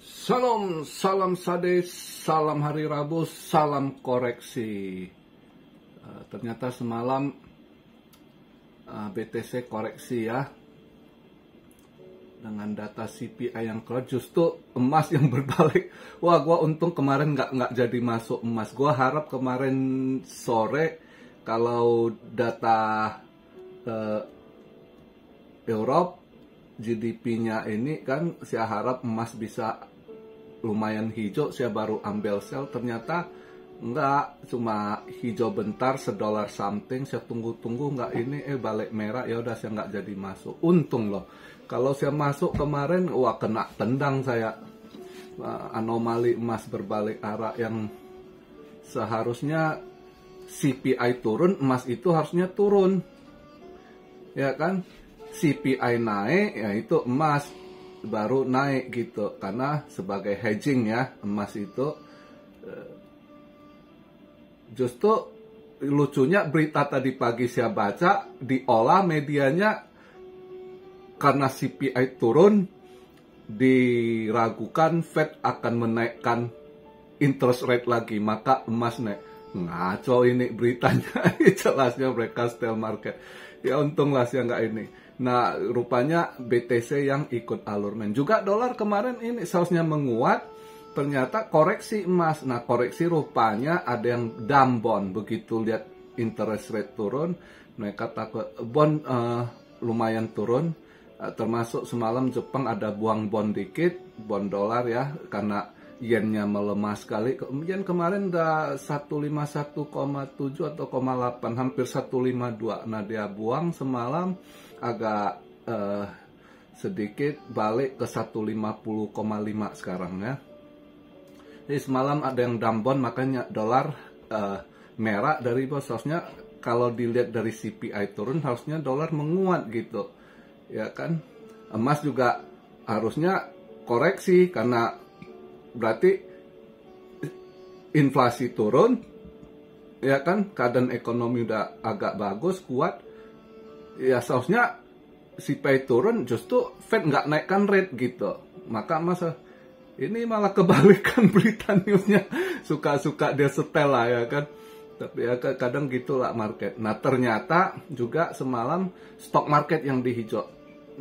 Salam sade, salam hari Rabu, salam koreksi. Ternyata semalam BTC koreksi ya. Dengan data CPI yang keluar, justru emas yang berbalik. Wah, gua untung kemarin nggak jadi masuk emas. Gua harap kemarin sore kalau data Europe GDP-nya ini kan, saya harap emas bisa lumayan hijau, saya baru ambil sell. Ternyata enggak, cuma hijau bentar, $1 something. Saya tunggu-tunggu enggak ini, balik merah. Ya udah, saya nggak jadi masuk. Untung loh. Kalau saya masuk kemarin, wah kena tendang saya. Anomali emas berbalik arah yang seharusnya CPI turun, emas itu harusnya turun. Ya kan? CPI naik, ya itu emas baru naik gitu. Karena sebagai hedging ya, emas itu justru lucunya berita tadi pagi saya baca, diolah medianya karena CPI turun, diragukan Fed akan menaikkan interest rate lagi, maka emas naik. Ngaco ini beritanya, jelasnya mereka steal market. Ya untunglah saya nggak ini. Nah, rupanya BTC yang ikut alurmen. Juga dolar kemarin ini seharusnya menguat, ternyata koreksi emas. Nah, koreksi rupanya ada yang dumb bond. Begitu lihat interest rate turun, mereka takut bond lumayan turun. Termasuk semalam Jepang ada buang bond dikit, bond dolar ya, karena yennya melemah sekali. Kemudian kemarin udah 151,7 atau 0,8, hampir 152. Nah, dia buang semalam agak sedikit balik ke 150,5 sekarang ya. Jadi semalam ada yang dumb bond, makanya dolar merah dari bos. Harusnya kalau dilihat dari CPI turun, harusnya dolar menguat gitu. Ya kan? Emas juga harusnya koreksi karena berarti inflasi turun, ya kan, keadaan ekonomi udah agak bagus, kuat, ya seharusnya CPI turun, justru Fed nggak naikkan rate gitu. Maka masa ini malah kebalikan berita newsnya, suka-suka dia setel lah ya kan. Tapi ya kadang gitulah market. Nah, ternyata juga semalam stock market yang dihijau.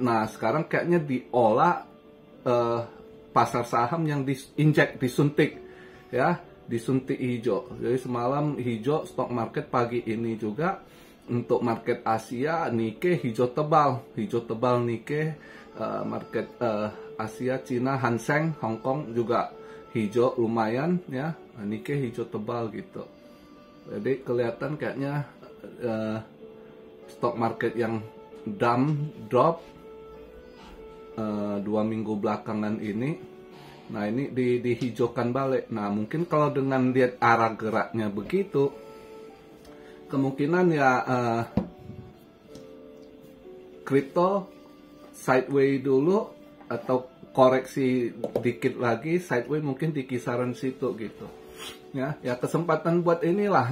Nah, sekarang kayaknya diolah pasar saham yang diinjek, disuntik ya, disuntik hijau. Jadi semalam hijau stock market, pagi ini juga untuk market Asia Nikkei hijau tebal Nikkei, market Asia Cina Hang Seng Hong Kong juga hijau lumayan ya, Nikkei hijau tebal gitu. Jadi kelihatan kayaknya stock market yang drop 2 minggu belakangan ini. Nah, ini dihijaukan balik. Nah, mungkin kalau dengan lihat arah geraknya begitu, kemungkinan ya kripto sideways dulu atau koreksi dikit lagi, sideways mungkin di kisaran situ gitu. Ya kesempatan buat inilah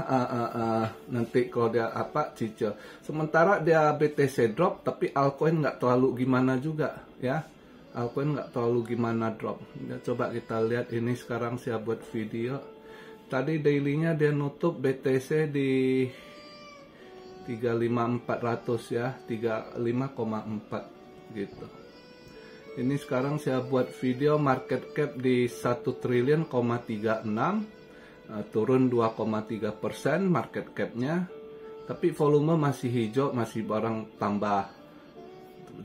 nanti kalau dia cicil. Sementara dia BTC drop, tapi altcoin nggak terlalu gimana juga ya. Altcoin nggak terlalu gimana drop. Ya, coba kita lihat ini sekarang saya buat video. Tadi dailynya dia nutup BTC di 35.400 ya, 35,4 gitu. Ini sekarang saya buat video market cap di 1 triliun, 36, turun 2,3% market capnya, tapi volume masih hijau, masih barang tambah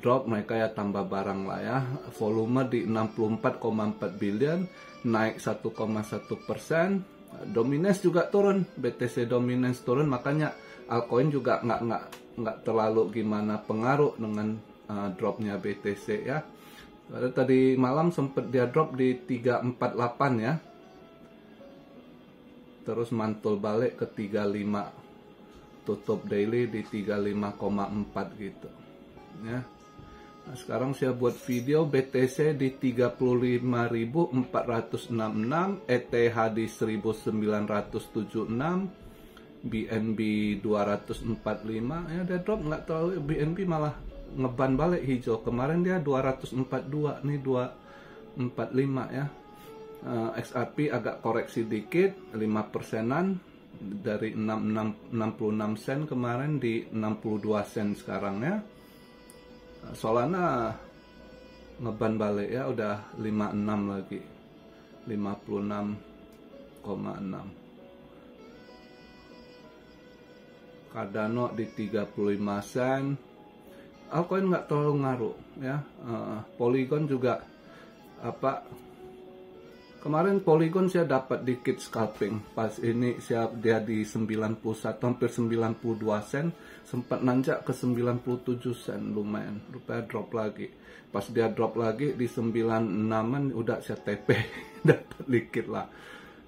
drop, mereka ya tambah barang lah ya. Volume di 64,4 billion, naik 1,1%. Dominance juga turun, BTC dominance turun, makanya altcoin juga nggak terlalu gimana pengaruh dengan dropnya BTC ya. Tadi malam sempat dia drop di 348 ya, terus mantul balik ke 35, tutup daily di 35,4 gitu ya. Nah, sekarang saya buat video BTC di 35.466, ETH di 1976, BNB 245 ya, dia drop nggak terlalu. BNB malah ngeban balik hijau. Kemarin dia 242, nih 45 ya. XRP agak koreksi dikit 5%-an dari 66 sen kemarin di 62 sen sekarang ya. Solana ngeban balik ya, udah 56 lagi, 56,6. Cardano di 35 sen. Altcoin nggak terlalu ngaruh ya. Polygon juga kemarin Polygon saya dapat dikit scalping pas ini, dia di 91 hampir 92 sen, sempat nanjak ke 97 sen, lumayan drop lagi. Pas dia drop lagi di 96-an udah saya TP dapat dikit lah.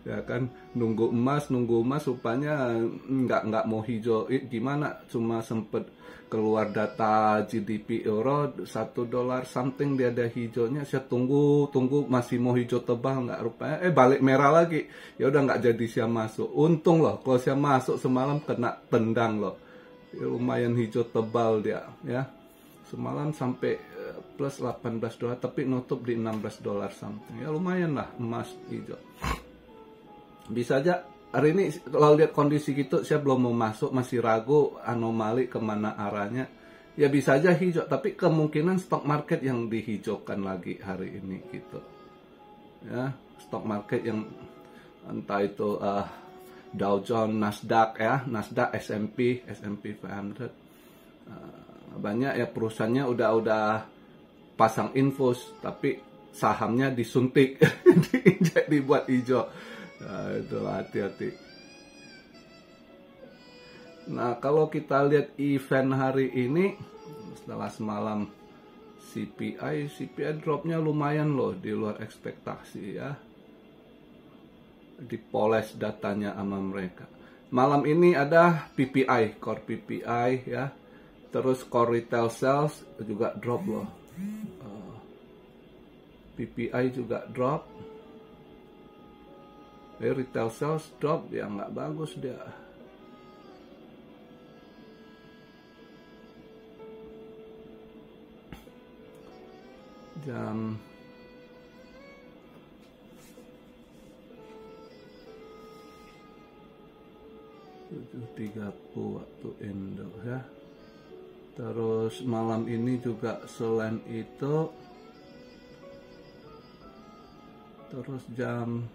Ya kan, nunggu emas rupanya nggak mau hijau. Gimana, cuma sempet keluar data GDP euro $1 something, dia ada hijaunya, saya tunggu masih mau hijau tebal, nggak, rupanya balik merah lagi. Ya udah nggak jadi saya masuk. Untung loh kalau saya masuk semalam kena tendang loh ya, lumayan hijau tebal dia ya, semalam sampai plus $18 tapi nutup di $16 something ya, lumayan lah emas hijau. Bisa aja hari ini kalau lihat kondisi gitu saya belum mau masuk, masih ragu anomali kemana arahnya. Ya bisa aja hijau, tapi kemungkinan stock market yang dihijaukan lagi hari ini gitu. Ya, stock market yang entah itu Dow Jones, Nasdaq ya, Nasdaq, S&P 500. Banyak ya perusahaannya udah pasang infus tapi sahamnya disuntik diinjek dibuat hijau. Nah, itu hati-hati. Nah, kalau kita lihat event hari ini, setelah semalam CPI dropnya lumayan loh, di luar ekspektasi ya. Dipoles datanya sama mereka. Malam ini ada PPI, core PPI ya. Terus core retail sales juga drop loh. PPI juga drop. Retail sales drop, ya nggak bagus dia. Jam 7.30 waktu Indo ya. Terus malam ini juga selain itu, terus jam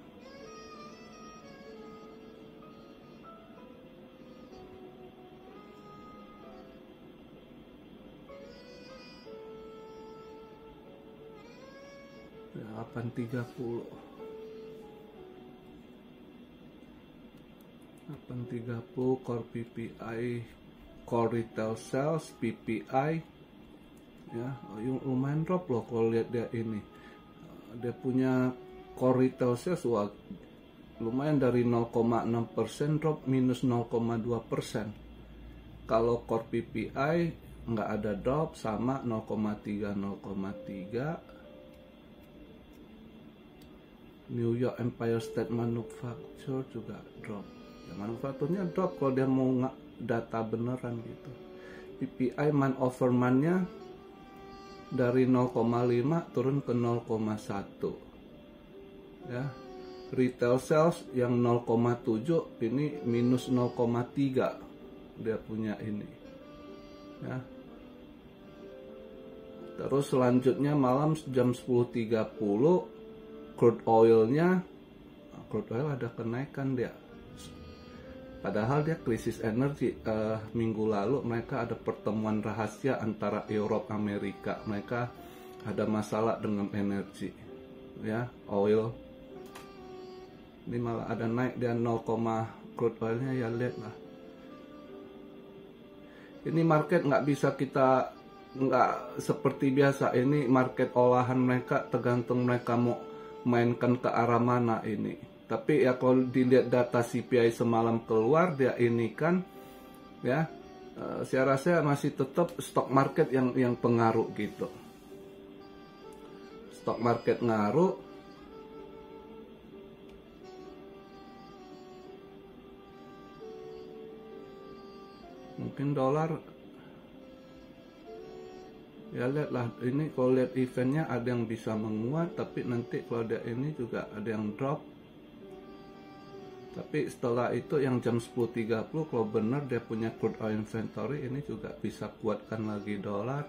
8.30 core PPI, core retail sales PPI ya, lumayan drop loh kalau lihat dia ini. Dia punya core retail sales lumayan, dari 0,6% drop minus 0,2%. Kalau core PPI nggak ada drop, sama 0,3. New York Empire State Manufacture juga drop. Ya, manufakturnya drop kalau dia mau data beneran gitu. PPI month over month-nya dari 0,5 turun ke 0,1. Ya. Retail sales yang 0,7 ini minus 0,3 dia punya ini. Ya. Terus selanjutnya malam jam 10.30 crude oil ada kenaikan dia. Padahal dia krisis energi. Minggu lalu mereka ada pertemuan rahasia antara Eropa Amerika. Mereka ada masalah dengan energi. Ya, oil. Ini malah ada naik dia 0, crude oilnya ya, lihat lah. Ini market nggak bisa kita nggak seperti biasa. Ini market olahan mereka, tergantung mereka mau mainkan ke arah mana ini. Tapi ya kalau dilihat data CPI semalam keluar, dia ini kan ya, saya rasa masih tetap stock market yang pengaruh gitu. Stock market ngaruh. Mungkin dolar Ya lihatlah, ini kalau lihat eventnya ada yang bisa menguat, tapi nanti kalau dia ini juga ada yang drop. Tapi setelah itu yang jam 10.30 kalau benar dia punya crude oil inventory, ini juga bisa kuatkan lagi dolar.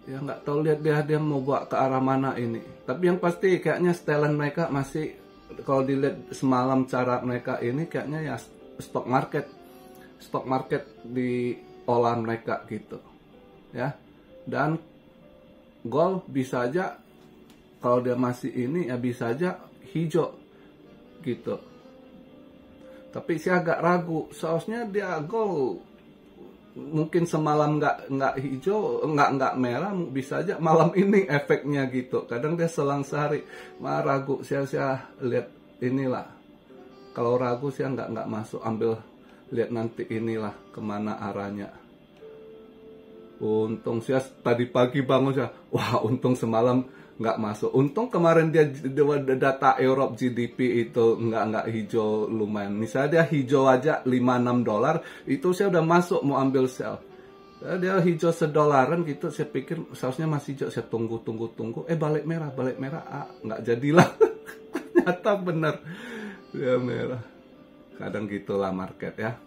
Ya nggak tahu, lihat dia mau bawa ke arah mana ini. Tapi yang pasti kayaknya setelan mereka masih, kalau dilihat semalam cara mereka ini kayaknya ya stock market diolah mereka gitu ya. Dan gold bisa aja kalau dia masih ini ya bisa aja hijau gitu. Tapi saya agak ragu, seharusnya dia gold mungkin semalam nggak hijau, nggak merah, bisa aja malam ini efeknya gitu. Kadang dia selang sehari, ragu. Saya lihat inilah, kalau ragu saya nggak masuk, ambil lihat nanti inilah kemana arahnya. Untung saya tadi pagi bangun saya, wah untung semalam nggak masuk. Untung kemarin dia data Europe GDP itu nggak hijau lumayan. Misalnya dia hijau aja 5-6 dolar, itu saya udah masuk mau ambil sell. Dia hijau $1 gitu, saya pikir seharusnya masih hijau. Saya tunggu. Balik merah, nggak jadilah. Ternyata bener dia merah. Kadang gitulah market ya.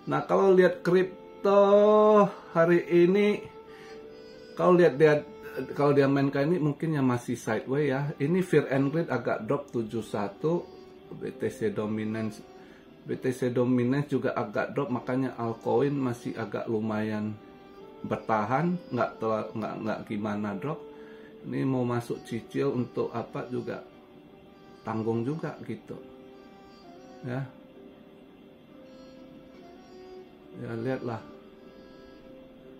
Nah kalau lihat kripto hari ini, kalau dia main kayak ini mungkin yang masih sideways ya. Ini Fear and Greed agak drop 71, BTC dominance juga agak drop, makanya altcoin masih agak lumayan bertahan, nggak gimana drop. Ini mau masuk cicil untuk apa juga tanggung juga gitu ya. Ya lihatlah,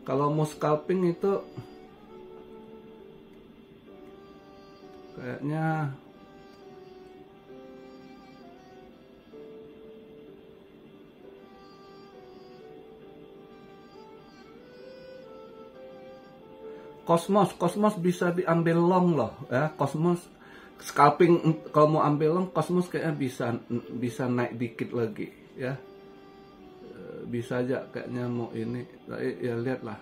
kalau mau scalping itu kayaknya Cosmos bisa diambil long loh ya. Cosmos scalping kalau mau ambil long, Cosmos kayaknya bisa naik dikit lagi ya. Bisa aja kayaknya mau ini ya, lihatlah.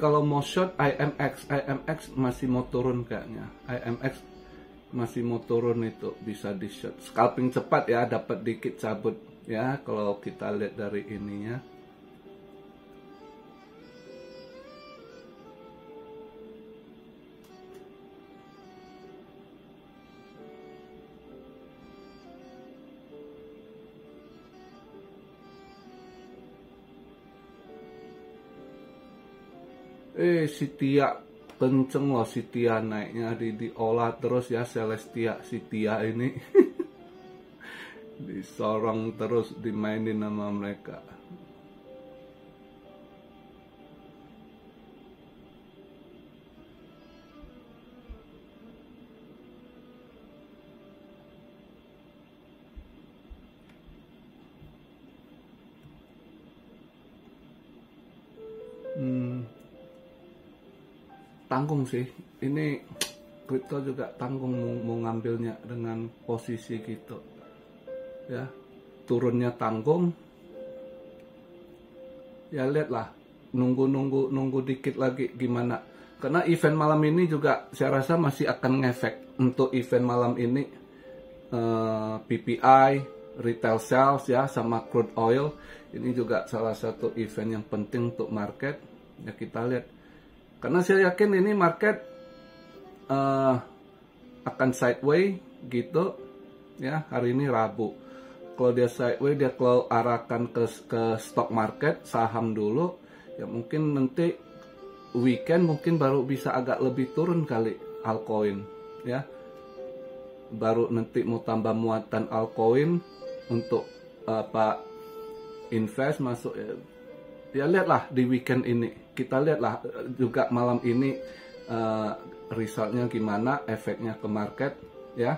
Kalau mau short IMX masih mau turun kayaknya. IMX masih mau turun, itu bisa di short. Scalping cepat ya, dapat dikit cabut ya kalau kita lihat dari ininya. Si Tia kenceng loh, si Tia naiknya diolah terus ya. Celestia, si Tia ini disorong terus, dimainin sama mereka. Tanggung sih, ini kripto juga tanggung mau ngambilnya dengan posisi gitu ya. Turunnya tanggung ya, lihatlah, nunggu dikit lagi gimana, karena event malam ini juga saya rasa masih akan ngefek. Untuk event malam ini PPI, retail sales ya, sama crude oil, ini juga salah satu event yang penting untuk market ya. Kita lihat, karena saya yakin ini market akan sideways gitu ya. Hari ini Rabu, kalau dia sideways, dia kalau arahkan ke stock market, saham dulu ya. Mungkin nanti weekend mungkin baru bisa agak lebih turun kali altcoin ya. Baru nanti mau tambah muatan altcoin untuk invest masuk ya. Lihatlah di weekend ini, kita lihatlah juga malam ini resultnya gimana, efeknya ke market ya.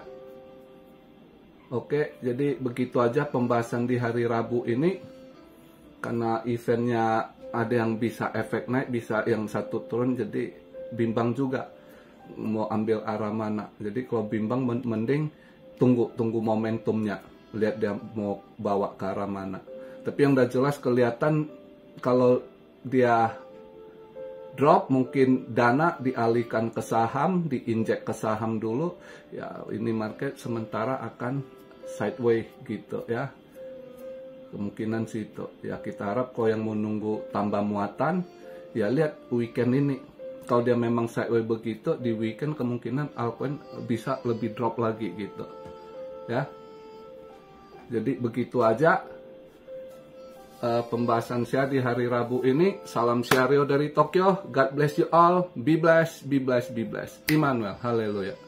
Oke, jadi begitu aja pembahasan di hari Rabu ini. Karena eventnya ada yang bisa efek naik, bisa yang satu turun, jadi bimbang juga mau ambil arah mana. Jadi kalau bimbang mending tunggu momentumnya, lihat dia mau bawa ke arah mana. Tapi yang udah jelas kelihatan kalau dia drop, mungkin dana dialihkan ke saham, diinjek ke saham dulu, ya ini market sementara akan sideways gitu ya. Kemungkinan sih itu ya, kita harap kalau yang mau nunggu tambah muatan ya lihat weekend ini. Kalau dia memang sideways begitu, di weekend kemungkinan altcoin bisa lebih drop lagi gitu ya. Jadi begitu aja pembahasan saya di hari Rabu ini. Salam Syario dari Tokyo. God bless you all. Be blessed, be blessed, be blessed. Immanuel, haleluya.